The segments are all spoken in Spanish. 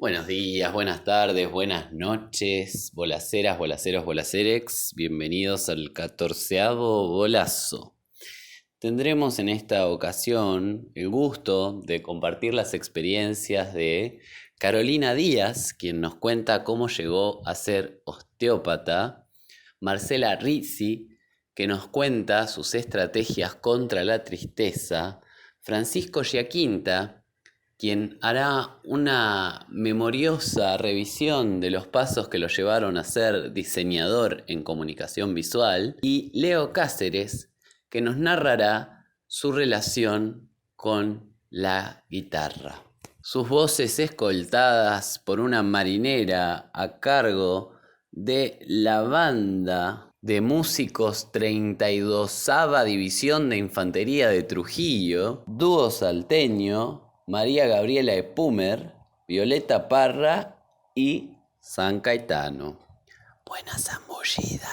Buenos días, buenas tardes, buenas noches, bolaceras, bolaceros, bolacerex. Bienvenidos al 14º bolazo. Tendremos en esta ocasión el gusto de compartir las experiencias de Carolina Díaz, quien nos cuenta cómo llegó a ser osteópata, Marcela Rizzi, que nos cuenta sus estrategias contra la tristeza, Francisco Giaquinta, quien hará una memoriosa revisión de los pasos que lo llevaron a ser diseñador en comunicación visual, y Leo Cáceres, que nos narrará su relación con la guitarra. Sus voces escoltadas por una marinera a cargo de la banda de músicos 32ª División de Infantería de Trujillo, dúo salteño, María Gabriela Epumer, Violeta Parra y San Caetano. Buena zambullida.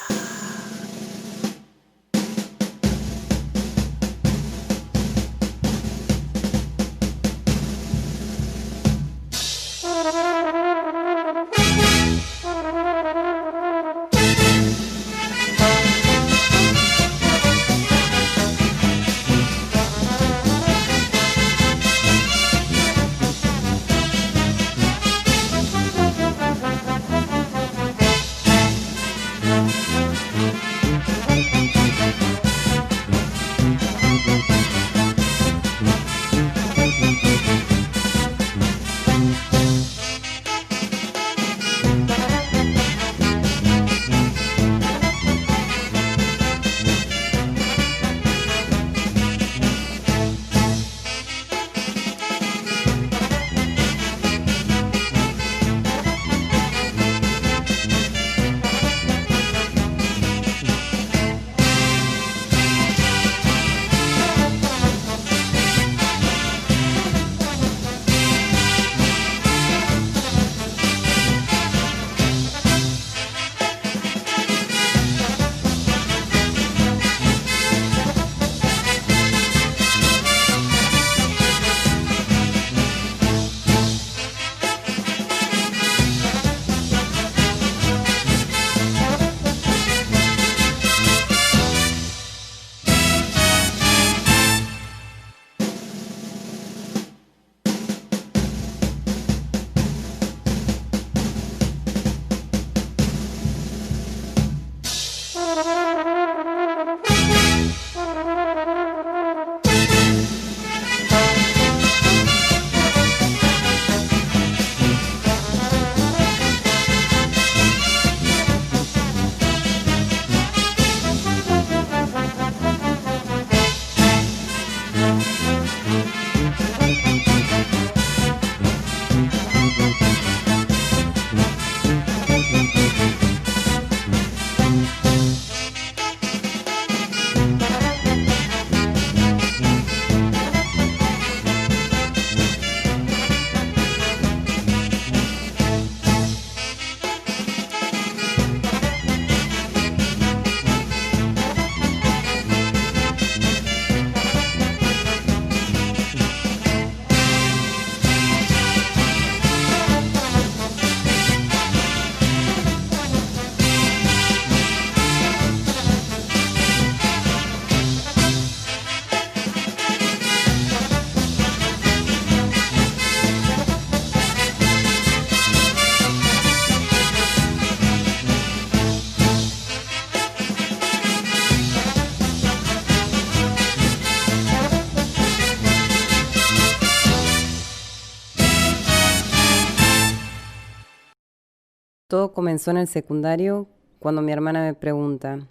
Todo comenzó en el secundario cuando mi hermana me pregunta: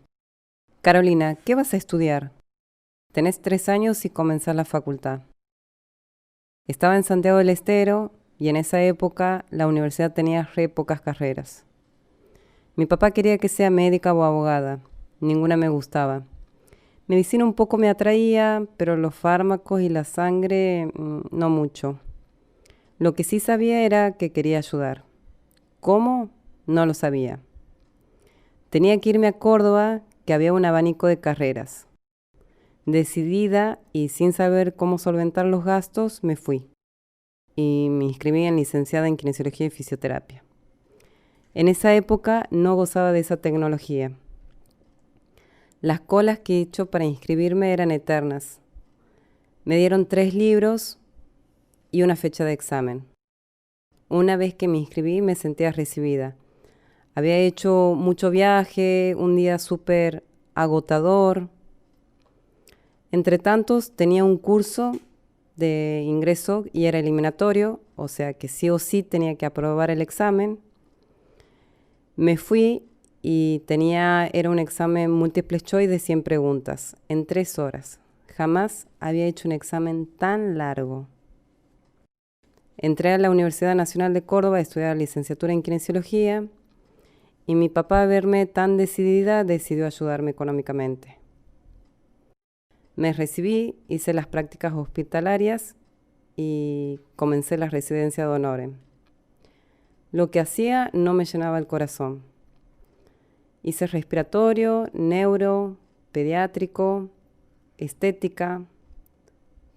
Carolina, ¿qué vas a estudiar? Tenés 3 años y comenzás la facultad. Estaba en Santiago del Estero y en esa época la universidad tenía re pocas carreras. Mi papá quería que sea médica o abogada, ninguna me gustaba. Medicina un poco me atraía, pero los fármacos y la sangre no mucho. Lo que sí sabía era que quería ayudar. ¿Cómo? No lo sabía. Tenía que irme a Córdoba, que había un abanico de carreras. Decidida y sin saber cómo solventar los gastos, me fui. y me inscribí en licenciada en Kinesiología y Fisioterapia. En esa época no gozaba de esa tecnología. Las colas que he hecho para inscribirme eran eternas. Me dieron 3 libros y una fecha de examen. Una vez que me inscribí me sentía recibida. Había hecho mucho viaje, un día súper agotador. Entre tantos tenía un curso de ingreso y era eliminatorio, o sea que sí o sí tenía que aprobar el examen. Me fui y era un examen múltiple choice de 100 preguntas en 3 horas. Jamás había hecho un examen tan largo. Entré a la Universidad Nacional de Córdoba a estudiar licenciatura en Kinesiología y mi papá, al verme tan decidida, decidió ayudarme económicamente. Me recibí, hice las prácticas hospitalarias y comencé la residencia de honores. Lo que hacía no me llenaba el corazón. Hice respiratorio, neuro, pediátrico, estética.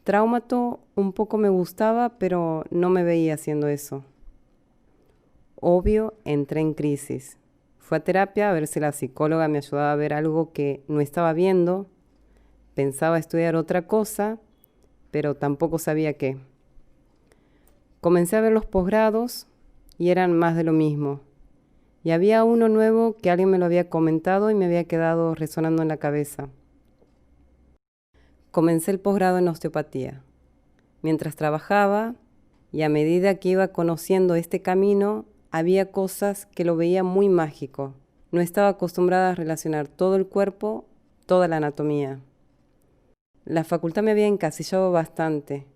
Traumato un poco me gustaba, pero no me veía haciendo eso. Obvio, entré en crisis. Fui a terapia a ver si la psicóloga me ayudaba a ver algo que no estaba viendo. Pensaba estudiar otra cosa, pero tampoco sabía qué. Comencé a ver los posgrados y eran más de lo mismo. Y había uno nuevo que alguien me lo había comentado y me había quedado resonando en la cabeza. Comencé el posgrado en osteopatía. Mientras trabajaba y a medida que iba conociendo este camino, había cosas que lo veía muy mágico. No estaba acostumbrada a relacionar todo el cuerpo, toda la anatomía. La facultad me había encasillado bastante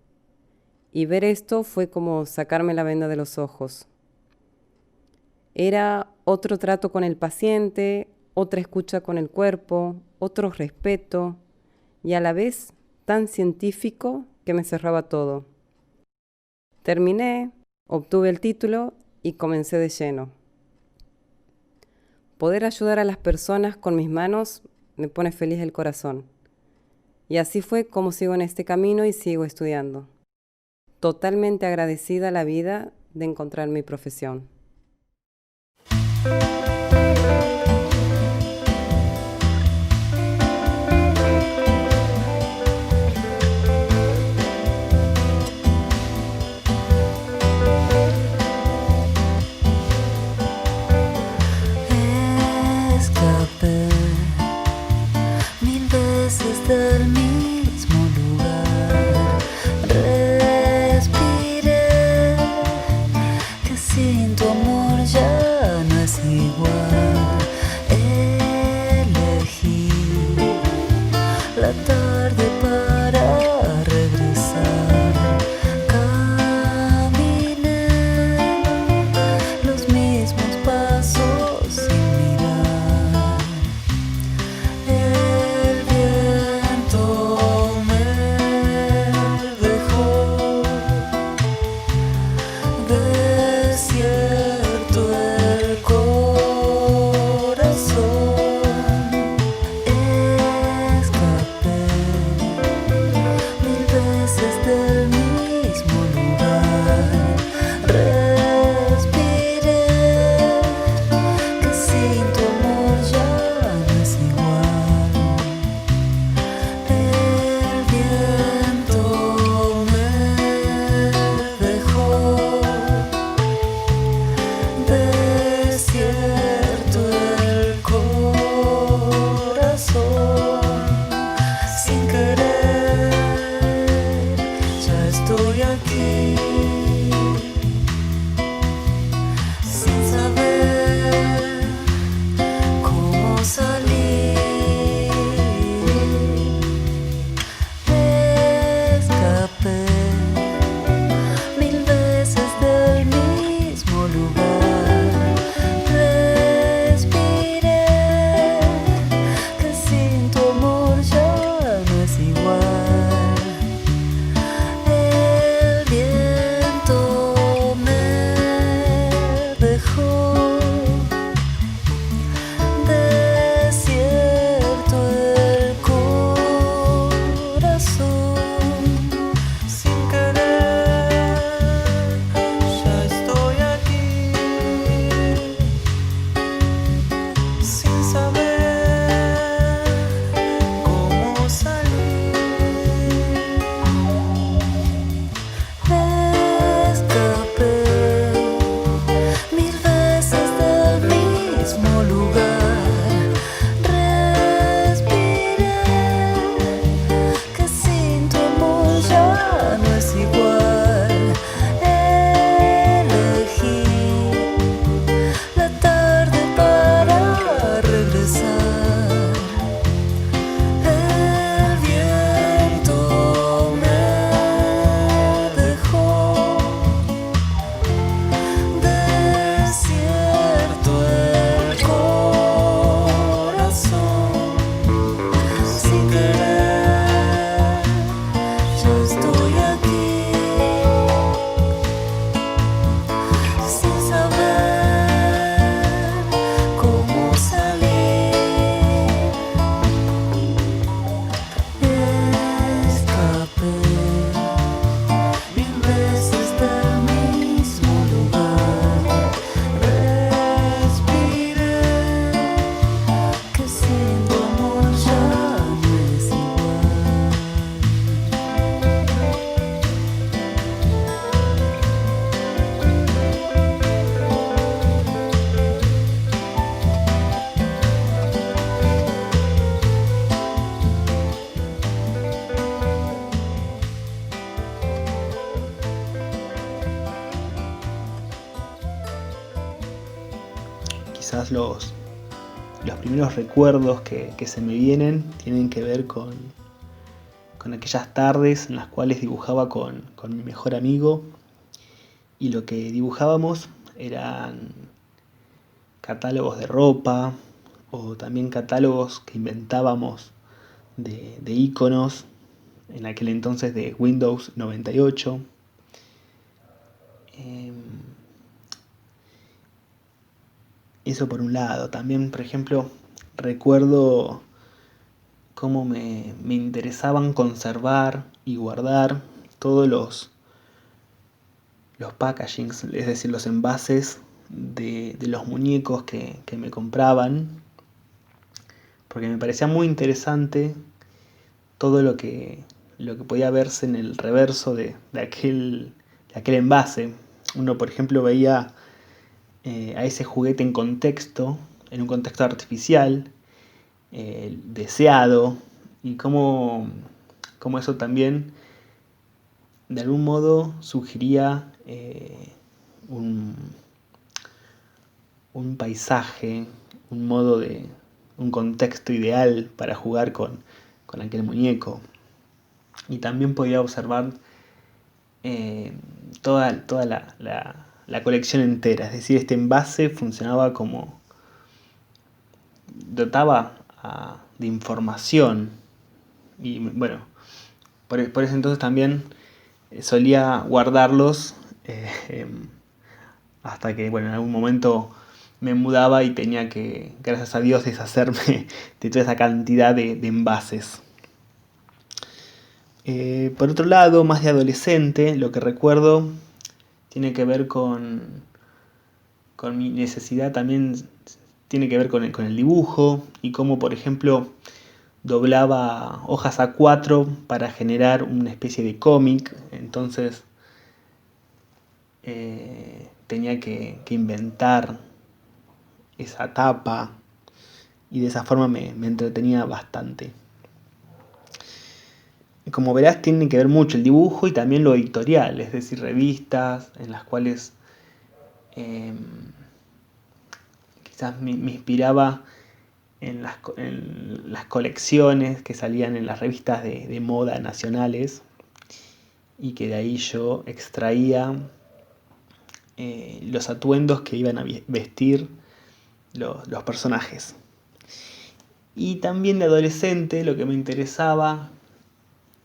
y ver esto fue como sacarme la venda de los ojos. Era otro trato con el paciente, otra escucha con el cuerpo, otro respeto y a la vez tan científico que me cerraba todo. Terminé, obtuve el título y comencé de lleno. Poder ayudar a las personas con mis manos me pone feliz el corazón. Y así fue como sigo en este camino y sigo estudiando. Totalmente agradecida a la vida de encontrar mi profesión. Escapé 1000 veces del mismo lugar. Respiré, que sin tu amor ya no es igual. Elegí la tarde para regresar. Caminé los mismos pasos sin mirar. El viento me dejó desierto. quizás los primeros recuerdos que se me vienen tienen que ver con aquellas tardes en las cuales dibujaba con mi mejor amigo, y lo que dibujábamos eran catálogos de ropa o también catálogos que inventábamos de iconos, en aquel entonces de Windows 98. Eso por un lado. También, por ejemplo, recuerdo cómo me interesaban conservar y guardar todos los packagings, es decir, los envases de los muñecos que me compraban, porque me parecía muy interesante todo lo que podía verse en el reverso de aquel envase. Uno, por ejemplo, veía a ese juguete en un contexto artificial, deseado, y cómo eso también de algún modo sugería un paisaje, un contexto ideal para jugar con aquel muñeco. Y también podía observar toda la colección entera, es decir, este envase funcionaba como dotaba de información, y bueno, por ese entonces también solía guardarlos hasta que, bueno, en algún momento me mudaba y tenía que, gracias a Dios, deshacerme de toda esa cantidad de envases. Por otro lado, más de adolescente, lo que recuerdo tiene que ver con mi necesidad, también tiene que ver con el dibujo, y cómo, por ejemplo, doblaba hojas A4 para generar una especie de cómic. Entonces tenía que inventar esa tapa, y de esa forma me entretenía bastante. Como verás, tiene que ver mucho el dibujo y también lo editorial, es decir, revistas en las cuales quizás me inspiraba en las colecciones que salían en las revistas de moda nacionales, y que de ahí yo extraía los atuendos que iban a vestir los personajes. Y también de adolescente lo que me interesaba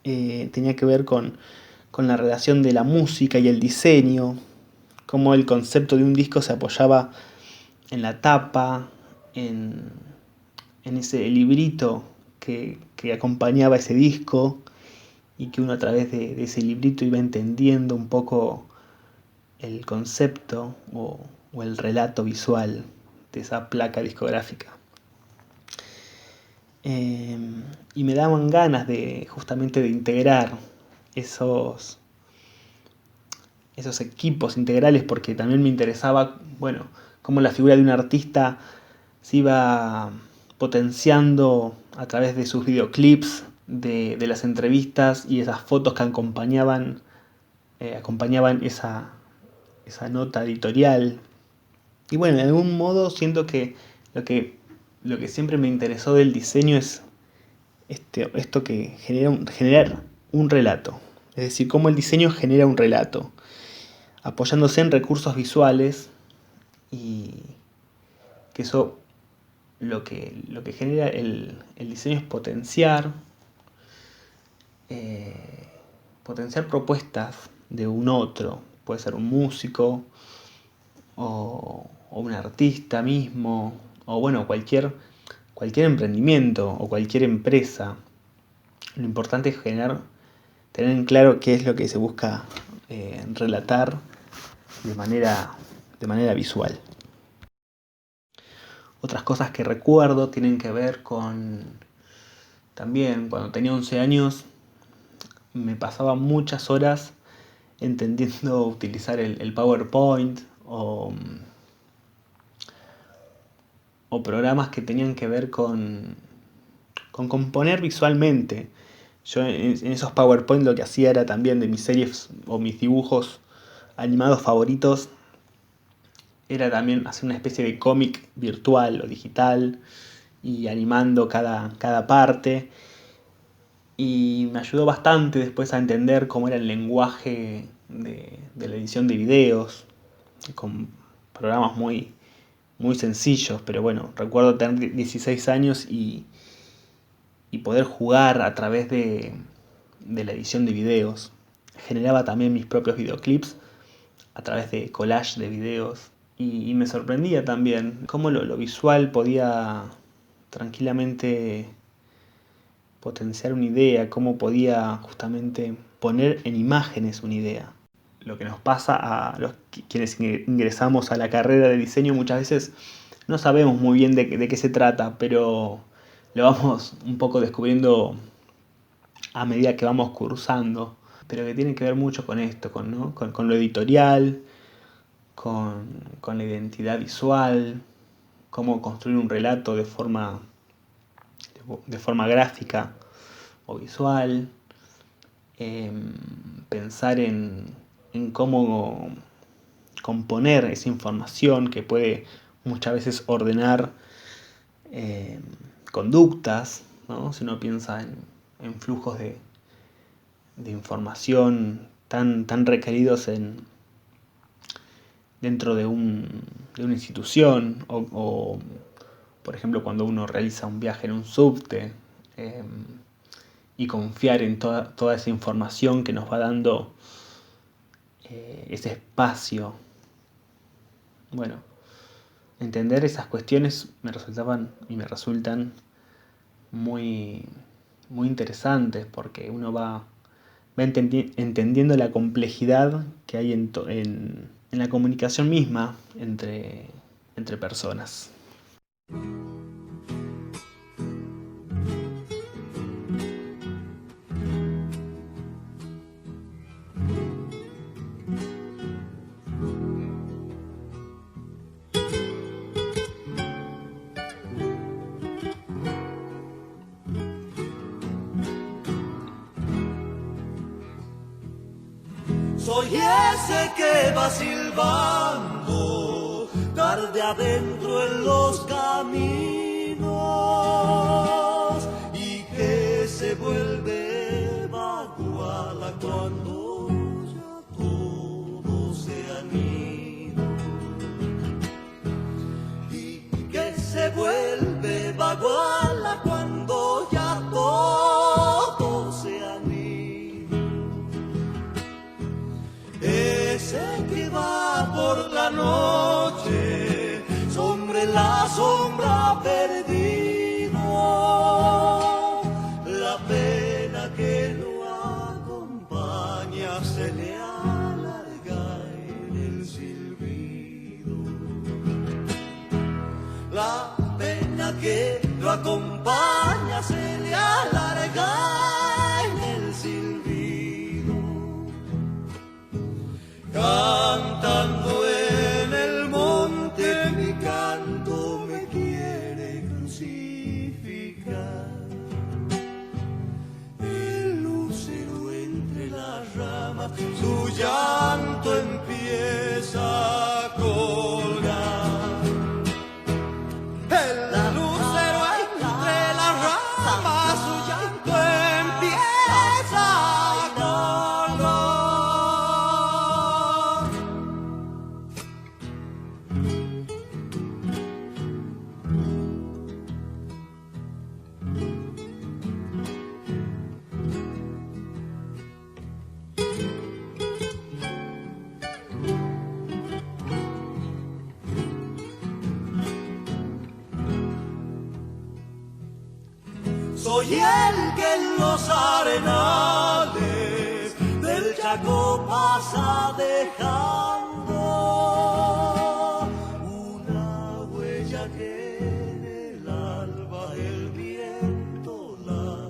tenía que ver con la relación de la música y el diseño, cómo el concepto de un disco se apoyaba en la tapa, en ese librito que acompañaba ese disco, y que uno a través de ese librito iba entendiendo un poco el concepto o el relato visual de esa placa discográfica. Y me daban ganas justamente de integrar esos equipos integrales, porque también me interesaba, bueno, cómo la figura de un artista se iba potenciando a través de sus videoclips, de las entrevistas y esas fotos que acompañaban esa nota editorial. Y bueno, de algún modo siento que lo que siempre me interesó del diseño es esto que generar un relato. Es decir, cómo el diseño genera un relato, apoyándose en recursos visuales, y que eso lo que genera el diseño es potenciar propuestas de un otro. Puede ser un músico o un artista mismo, o bueno, cualquier emprendimiento o cualquier empresa. Lo importante es tener en claro qué es lo que se busca relatar de manera visual. Otras cosas que recuerdo tienen que ver con, también cuando tenía 11 años, me pasaba muchas horas entendiendo utilizar el PowerPoint o programas que tenían que ver con componer visualmente. Yo en esos PowerPoint lo que hacía era también de mis series o mis dibujos animados favoritos, era también hacer una especie de cómic virtual o digital y animando cada parte. Y me ayudó bastante después a entender cómo era el lenguaje de la edición de videos, con programas muy, muy sencillos, pero bueno, recuerdo tener 16 años y poder jugar a través de la edición de videos. Generaba también mis propios videoclips a través de collage de videos. Y me sorprendía también cómo lo visual podía tranquilamente potenciar una idea, cómo podía justamente poner en imágenes una idea. Lo que nos pasa a quienes ingresamos a la carrera de diseño muchas veces no sabemos muy bien de qué se trata, pero lo vamos un poco descubriendo a medida que vamos cursando, pero que tiene que ver mucho con esto, con lo editorial, con la identidad visual, cómo construir un relato de forma gráfica o visual, pensar en cómo componer esa información que puede muchas veces ordenar conductas, ¿no? Si uno piensa en flujos de información tan requeridos dentro de una institución, o por ejemplo cuando uno realiza un viaje en un subte, y confiar en toda esa información que nos va dando ese espacio. Bueno, entender esas cuestiones me resultaban y me resultan muy, muy interesantes, porque uno va entendiendo la complejidad que hay en la comunicación misma entre personas. Soy ese que va silbando tarde adentro en los caminos y que se vuelve baguala cuando ya todos se han ido, y que se vuelve baguala cuando ya todos se han ido. Ese que va por la noche sobre la sombra perdido, la pena que lo acompaña se le alarga en el silbido. La pena que lo acompaña se le alarga en el silbido. Cantando en el monte mi canto me quiere crucificar. El lucero entre las ramas su llanto empieza a colgar. El lucero entre las ramas su llanto empieza a soy el que en los arenales del Chaco pasa dejando una huella que en el alba el viento la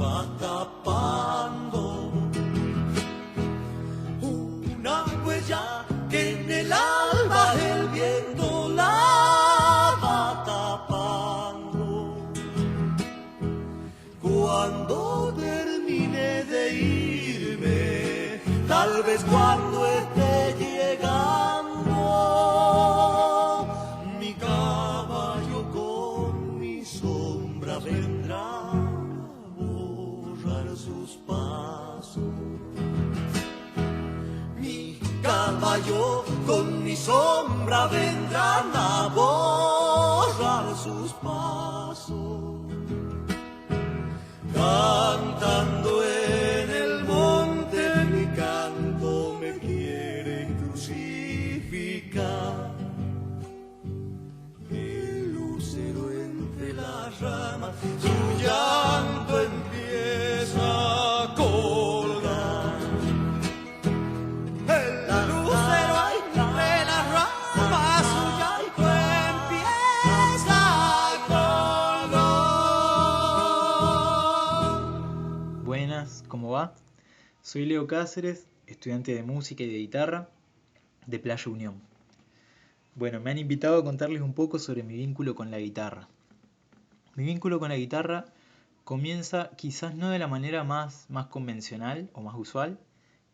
va tapando. Una huella que en el alba el viento la va tapando. Cuando termine de irme, tal vez cuando esté lleno sombra vendrán a borrar sus pasos, cantando en el monte mi canto me quiere crucificar. El lucero entre las ramas, su llanto empieza a colgar. El lucero entre las ramas, su llanto empieza a colgar. Buenas, ¿cómo va? Soy Leo Cáceres, estudiante de música y de guitarra de Playa Unión. Bueno, me han invitado a contarles un poco sobre mi vínculo con la guitarra. Mi vínculo con la guitarra comienza quizás no de la manera más convencional o más usual,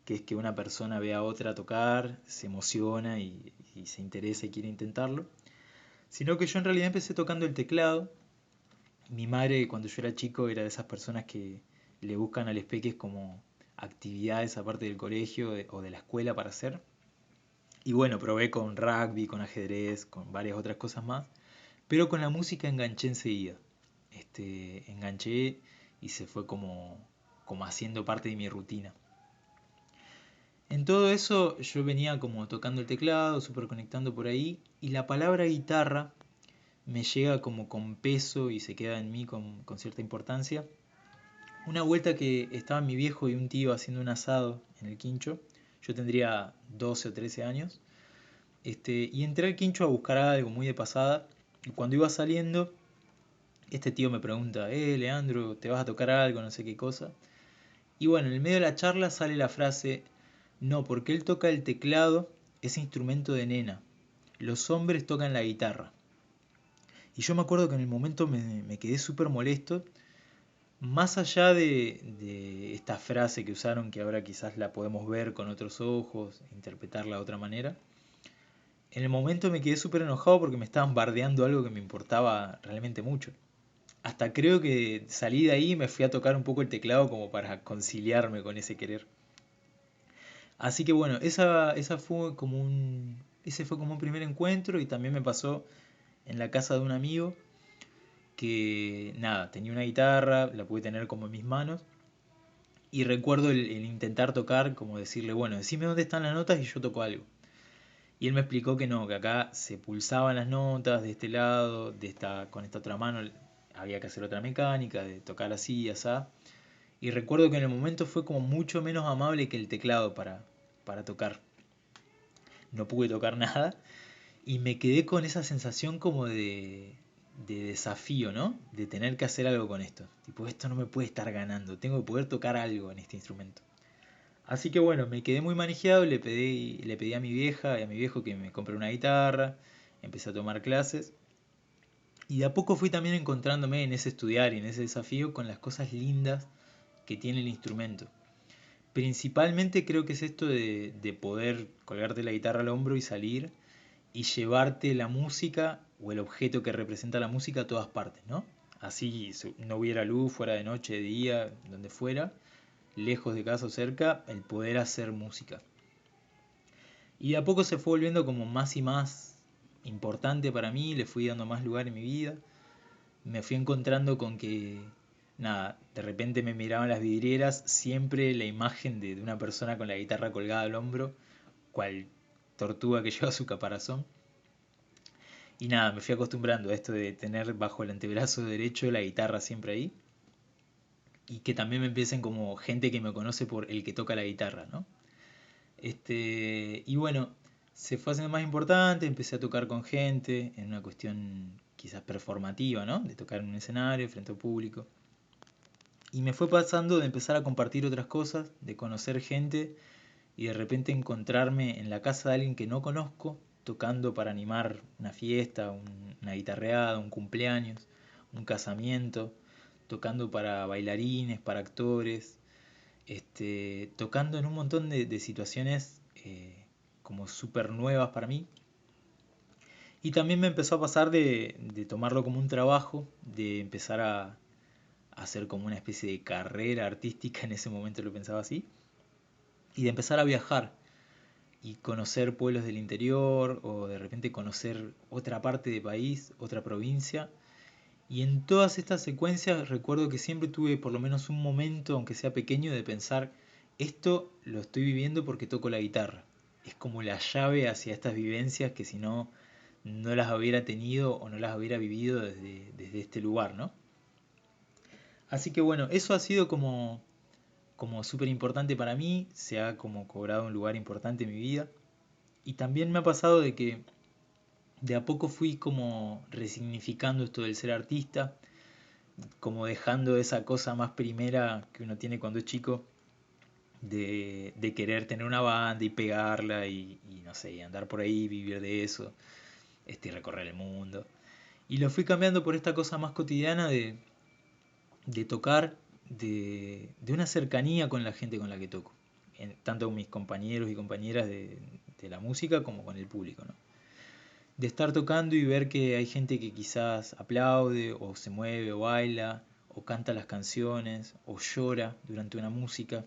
que es que una persona ve a otra tocar, se emociona y se interesa y quiere intentarlo, sino que yo en realidad empecé tocando el teclado. Mi madre, cuando yo era chico, era de esas personas que le buscan a los peques como actividades aparte del colegio o de la escuela para hacer. Y bueno, probé con rugby, con ajedrez, con varias otras cosas más, pero con la música enganché enseguida. Enganché y se fue como haciendo parte de mi rutina. En todo eso yo venía como tocando el teclado, súper conectando por ahí, y la palabra guitarra me llega como con peso y se queda en mí con cierta importancia. Una vuelta que estaban mi viejo y un tío haciendo un asado en el quincho, yo tendría 12 o 13 años, y entré al quincho a buscar algo muy de pasada, y cuando iba saliendo, este tío me pregunta, Leandro, ¿te vas a tocar algo? No sé qué cosa. Y bueno, en el medio de la charla sale la frase, no, porque él toca el teclado, es instrumento de nena, los hombres tocan la guitarra. Y yo me acuerdo que en el momento me quedé súper molesto, más allá de esta frase que usaron, que ahora quizás la podemos ver con otros ojos, interpretarla de otra manera. En el momento me quedé súper enojado porque me estaban bardeando algo que me importaba realmente mucho. Hasta creo que salí de ahí y me fui a tocar un poco el teclado como para conciliarme con ese querer. Así que bueno, ese fue como un primer encuentro, y también me pasó en la casa de un amigo que nada, tenía una guitarra, la pude tener como en mis manos, y recuerdo el intentar tocar, como decirle, bueno, decime dónde están las notas y yo toco algo. Y él me explicó que no, que acá se pulsaban las notas de este lado, con esta otra mano había que hacer otra mecánica, de tocar así y asá. Y recuerdo que en el momento fue como mucho menos amable que el teclado para tocar. No pude tocar nada y me quedé con esa sensación como de desafío, ¿no? De tener que hacer algo con esto. Tipo, esto no me puede estar ganando, tengo que poder tocar algo en este instrumento. Así que bueno, me quedé muy manejado, le pedí a mi vieja y a mi viejo que me compre una guitarra, empecé a tomar clases. Y de a poco fui también encontrándome en ese estudiar y en ese desafío con las cosas lindas que tiene el instrumento. Principalmente creo que es esto de poder colgarte la guitarra al hombro y salir y llevarte la música o el objeto que representa la música a todas partes, ¿no? Así no hubiera luz, fuera de noche, de día, donde fuera, lejos de casa o cerca, el poder hacer música. Y de a poco se fue volviendo como más y más importante para mí, le fui dando más lugar en mi vida. Me fui encontrando con que, nada, de repente me miraban las vidrieras, siempre la imagen de una persona con la guitarra colgada al hombro, cual tortuga que lleva su caparazón. Y nada, me fui acostumbrando a esto de tener bajo el antebrazo derecho la guitarra siempre ahí. Y que también me empiecen como gente que me conoce por el que toca la guitarra, ¿no? Y bueno, se fue haciendo más importante, empecé a tocar con gente en una cuestión quizás performativa, ¿no? De tocar en un escenario frente al público. Y me fue pasando de empezar a compartir otras cosas, de conocer gente y de repente encontrarme en la casa de alguien que no conozco, tocando para animar una fiesta, una guitarreada, un cumpleaños, un casamiento, tocando para bailarines, para actores, tocando en un montón de situaciones como súper nuevas para mí. Y también me empezó a pasar de tomarlo como un trabajo, de empezar a hacer como una especie de carrera artística, en ese momento lo pensaba así, y de empezar a viajar. y conocer pueblos del interior o de repente conocer otra parte del país, otra provincia. Y en todas estas secuencias recuerdo que siempre tuve por lo menos un momento, aunque sea pequeño, de pensar, esto lo estoy viviendo porque toco la guitarra. Es como la llave hacia estas vivencias que si no, no las hubiera tenido o no las hubiera vivido desde este lugar, ¿no? Así que bueno, eso ha sido como súper importante para mí, se ha como cobrado un lugar importante en mi vida. Y también me ha pasado de que de a poco fui como resignificando esto del ser artista, como dejando esa cosa más primera que uno tiene cuando es chico, de querer tener una banda y pegarla y no sé, y andar por ahí, vivir de eso, y recorrer el mundo. Y lo fui cambiando por esta cosa más cotidiana de tocar, de una cercanía con la gente con la que toco, tanto con mis compañeros y compañeras de la música como con el público, ¿no? De estar tocando y ver que hay gente que quizás aplaude o se mueve o baila o canta las canciones o llora durante una música.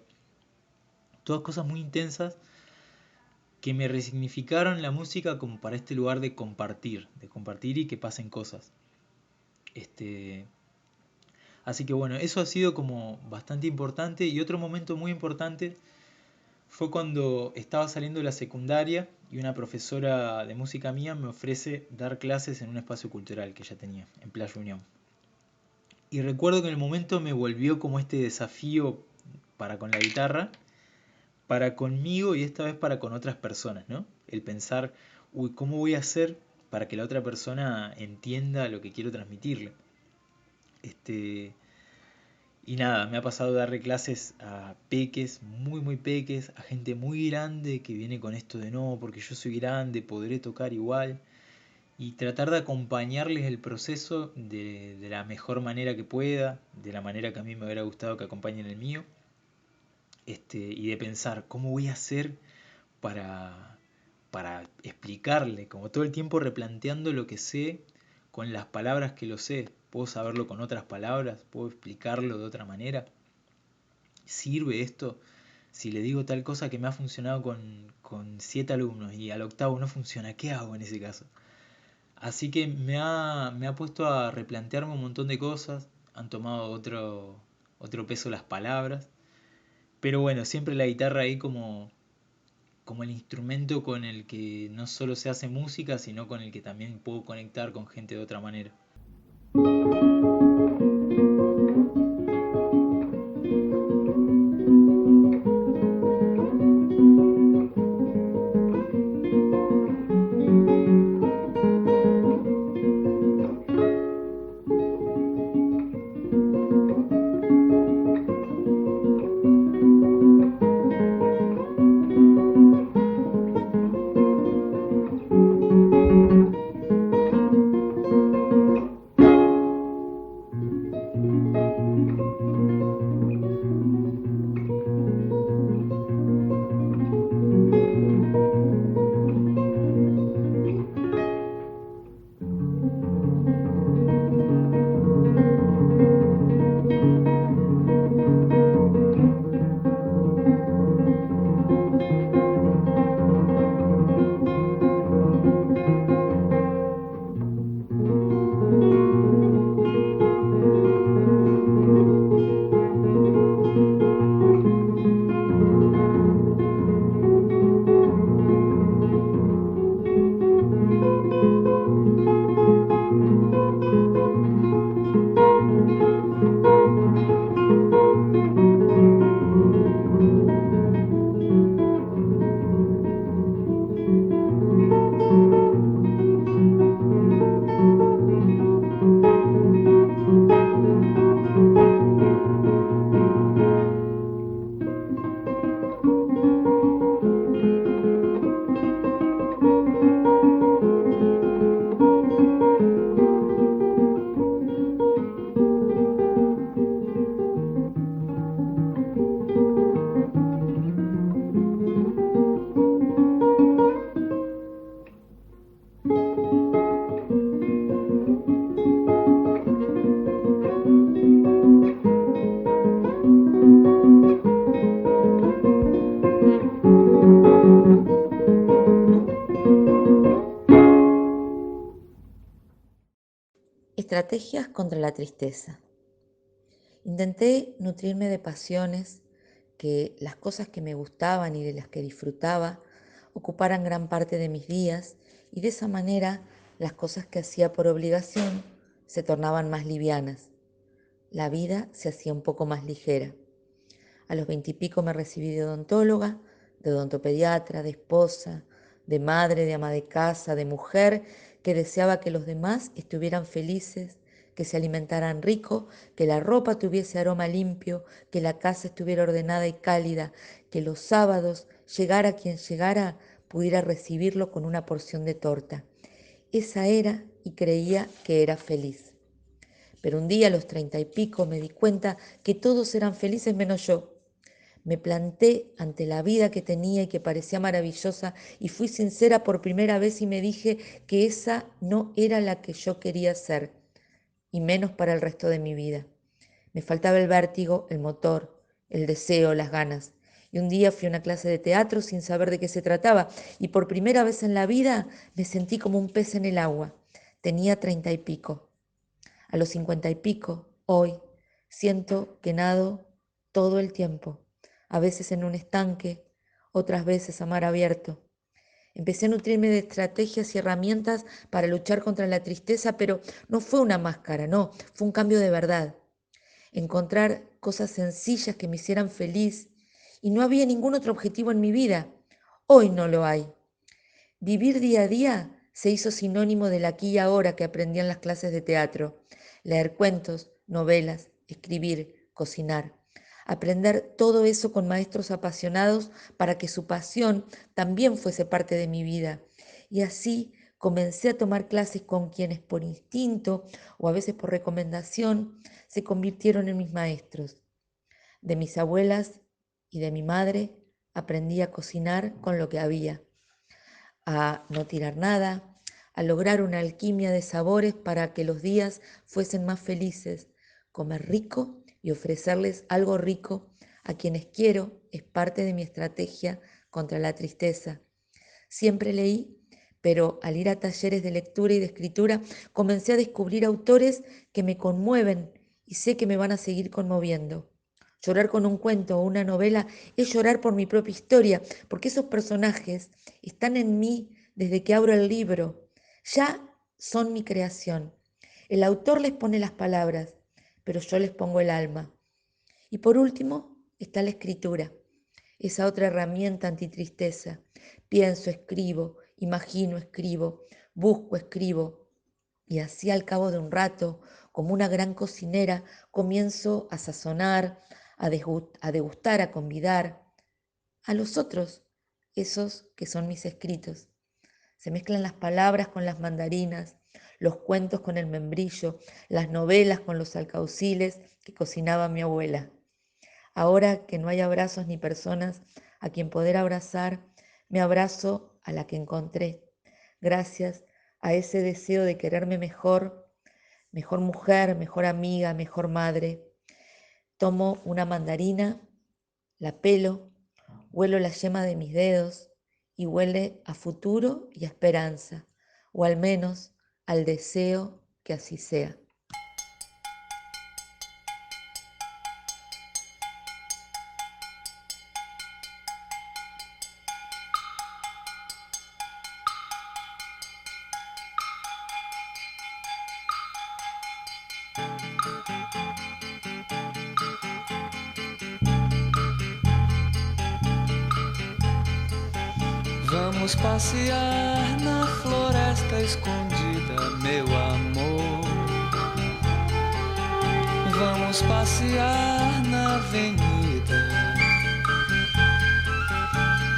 Todas cosas muy intensas que me resignificaron la música como para este lugar de compartir y que pasen cosas. Así que bueno, eso ha sido como bastante importante. Y otro momento muy importante fue cuando estaba saliendo de la secundaria y una profesora de música mía me ofrece dar clases en un espacio cultural que ella tenía, en Playa Unión. Y recuerdo que en el momento me volvió como este desafío para con la guitarra, para conmigo y esta vez para con otras personas, ¿no? El pensar, uy, ¿cómo voy a hacer para que la otra persona entienda lo que quiero transmitirle? Y nada, me ha pasado darle clases a peques, muy muy peques, a gente muy grande que viene con esto de no, porque yo soy grande, podré tocar igual. Y tratar de acompañarles el proceso de la mejor manera que pueda, de la manera que a mí me hubiera gustado que acompañen el mío. Y de pensar, ¿cómo voy a hacer para explicarle? Como todo el tiempo replanteando lo que sé con las palabras que lo sé. ¿Puedo saberlo con otras palabras? ¿Puedo explicarlo de otra manera? ¿Sirve esto? Si le digo tal cosa que me ha funcionado con 7 alumnos y al octavo no funciona, ¿qué hago en ese caso? Así que me ha puesto a replantearme un montón de cosas, han tomado otro peso las palabras, pero bueno, siempre la guitarra ahí como el instrumento con el que no solo se hace música, sino con el que también puedo conectar con gente de otra manera. Estrategias contra la tristeza. Intenté nutrirme de pasiones, que las cosas que me gustaban y de las que disfrutaba ocuparan gran parte de mis días, y de esa manera las cosas que hacía por obligación se tornaban más livianas. La vida se hacía un poco más ligera. A los 20 y pico me recibí de odontóloga, de odontopediatra, de esposa, de madre, de ama de casa, de mujer que deseaba que los demás estuvieran felices, que se alimentaran rico, que la ropa tuviese aroma limpio, que la casa estuviera ordenada y cálida, que los sábados, llegara quien llegara, pudiera recibirlo con una porción de torta. Esa era y creía que era feliz. Pero un día a los 30 y pico me di cuenta que todos eran felices menos yo. Me planté ante la vida que tenía y que parecía maravillosa y fui sincera por primera vez y me dije que esa no era la que yo quería ser, y menos para el resto de mi vida. Me faltaba el vértigo, el motor, el deseo, las ganas. Y un día fui a una clase de teatro sin saber de qué se trataba y por primera vez en la vida me sentí como un pez en el agua. Tenía 30 y pico. A los 50 y pico, hoy, siento que nado todo el tiempo. A veces en un estanque, otras veces a mar abierto. Empecé a nutrirme de estrategias y herramientas para luchar contra la tristeza, pero no fue una máscara, no, fue un cambio de verdad. Encontrar cosas sencillas que me hicieran feliz, y no había ningún otro objetivo en mi vida. Hoy no lo hay. Vivir día a día se hizo sinónimo del aquí y ahora que aprendí en las clases de teatro. Leer cuentos, novelas, escribir, cocinar. Aprender todo eso con maestros apasionados para que su pasión también fuese parte de mi vida. Y así comencé a tomar clases con quienes por instinto o a veces por recomendación se convirtieron en mis maestros. De mis abuelas y de mi madre aprendí a cocinar con lo que había, a no tirar nada, a lograr una alquimia de sabores para que los días fuesen más felices. Comer rico y ofrecerles algo rico a quienes quiero es parte de mi estrategia contra la tristeza. Siempre leí, pero al ir a talleres de lectura y de escritura comencé a descubrir autores que me conmueven y sé que me van a seguir conmoviendo. Llorar con un cuento o una novela es llorar por mi propia historia, porque esos personajes están en mí desde que abro el libro. Ya son mi creación. El autor les pone las palabras, pero yo les pongo el alma. Y por último está la escritura, esa otra herramienta antitristeza. Pienso, escribo, imagino, escribo, busco, escribo. Y así al cabo de un rato, como una gran cocinera, comienzo a sazonar, a degustar, a convidar a los otros, esos que son mis escritos. Se mezclan las palabras con las mandarinas, los cuentos con el membrillo, las novelas con los alcauciles que cocinaba mi abuela. Ahora que no hay abrazos ni personas a quien poder abrazar, me abrazo a la que encontré, gracias a ese deseo de quererme mejor, mejor mujer, mejor amiga, mejor madre. Tomo una mandarina, la pelo, huelo la yema de mis dedos y huele a futuro y a esperanza, o al menos al deseo que así sea. Vamos passear na floresta escondida, meu amor. Vamos passear na avenida.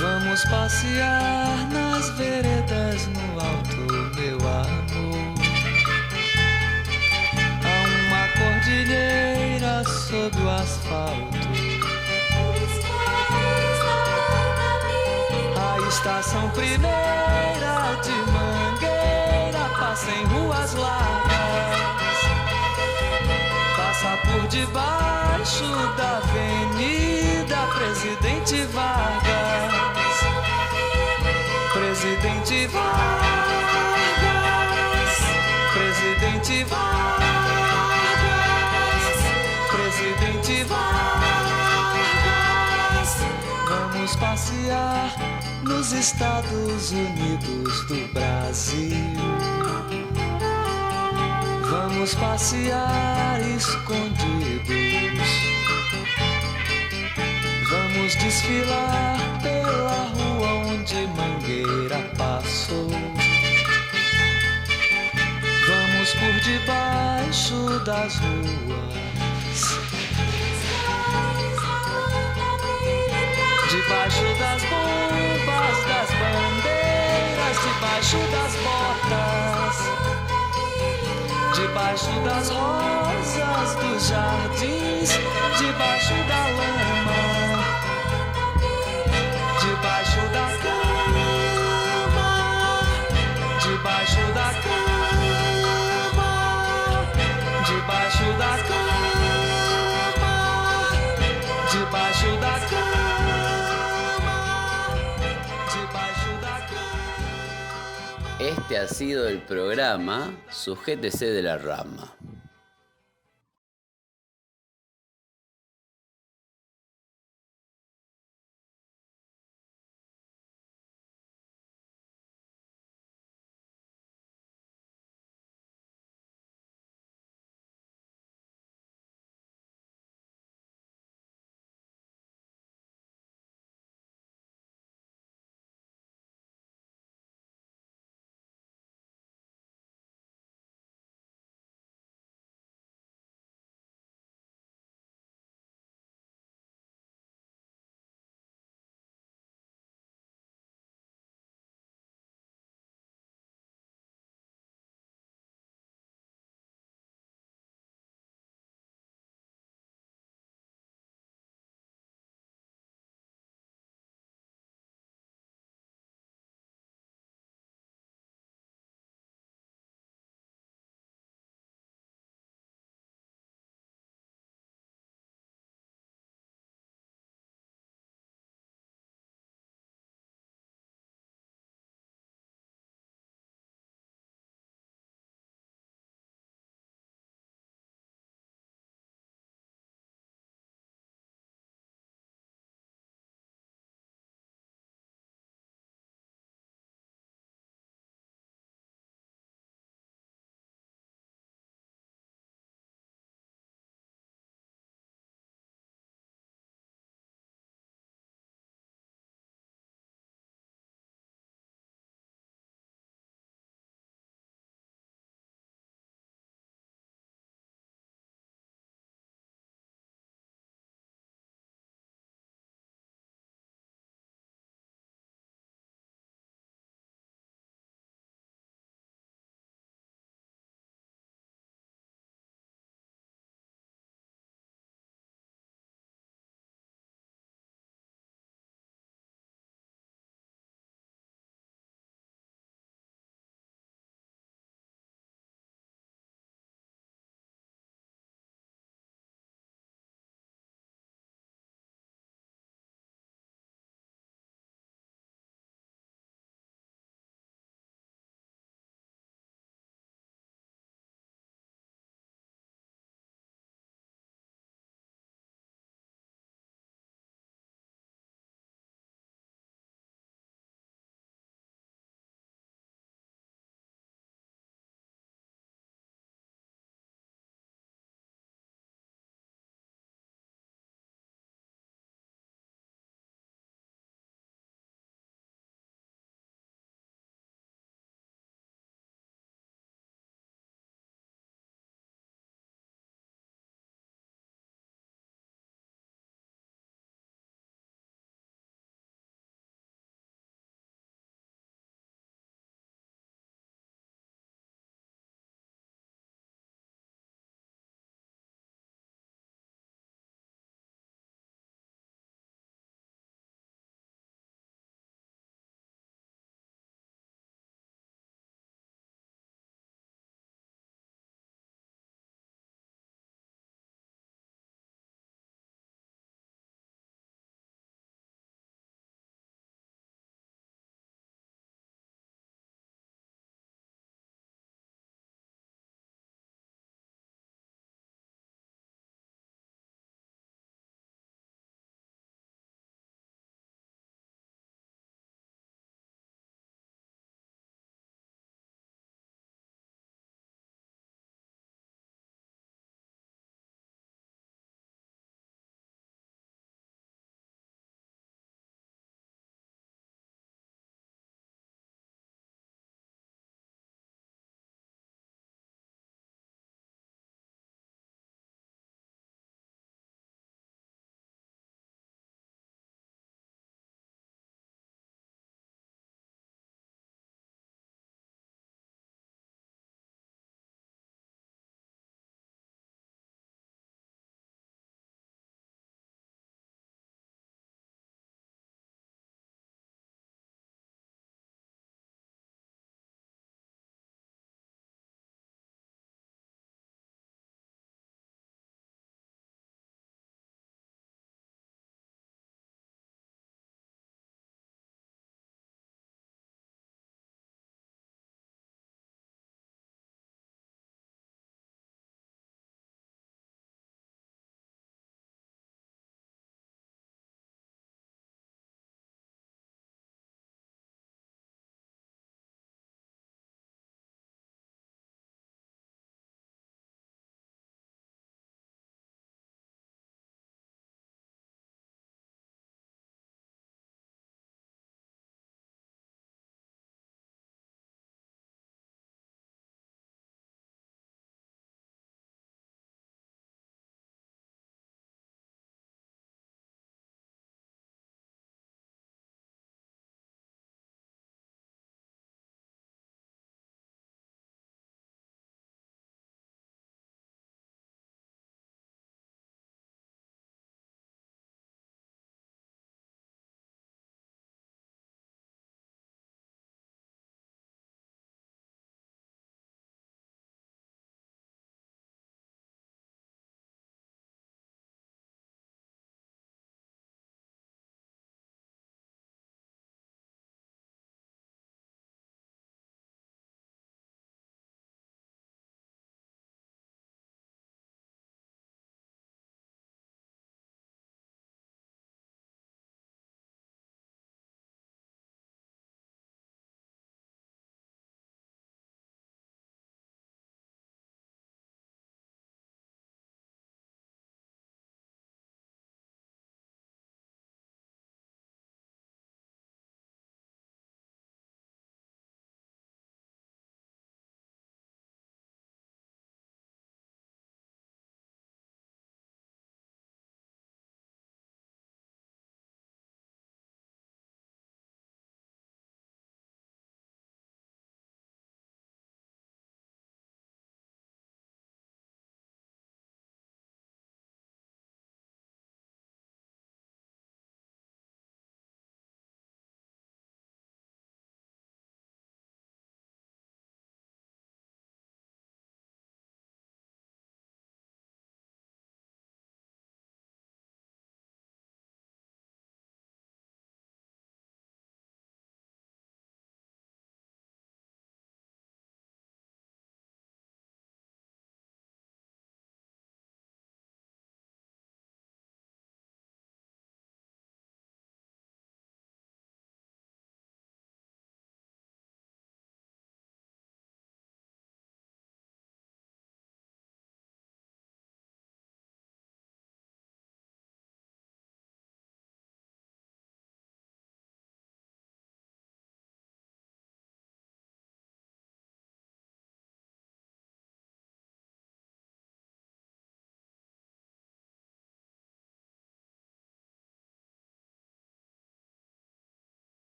Vamos passear nas veredas no alto, meu amor. Há uma cordilheira sob o asfalto. Estação primeira de Mangueira passa em ruas largas, passa por debaixo da Avenida Presidente Vargas. Presidente Vargas, Presidente Vargas. passear nos Estados Unidos do Brasil. Vamos passear escondidos. Vamos desfilar pela rua onde Mangueira passou. Vamos por debaixo das ruas, debaixo das bombas, das bandeiras, debaixo das botas, debaixo das rosas dos jardins, debaixo da lama, debaixo da cama, debaixo da cama, debaixo da cama, debaixo da cama, debaixo da cama. Este ha sido el programa Sujétese de la Rama.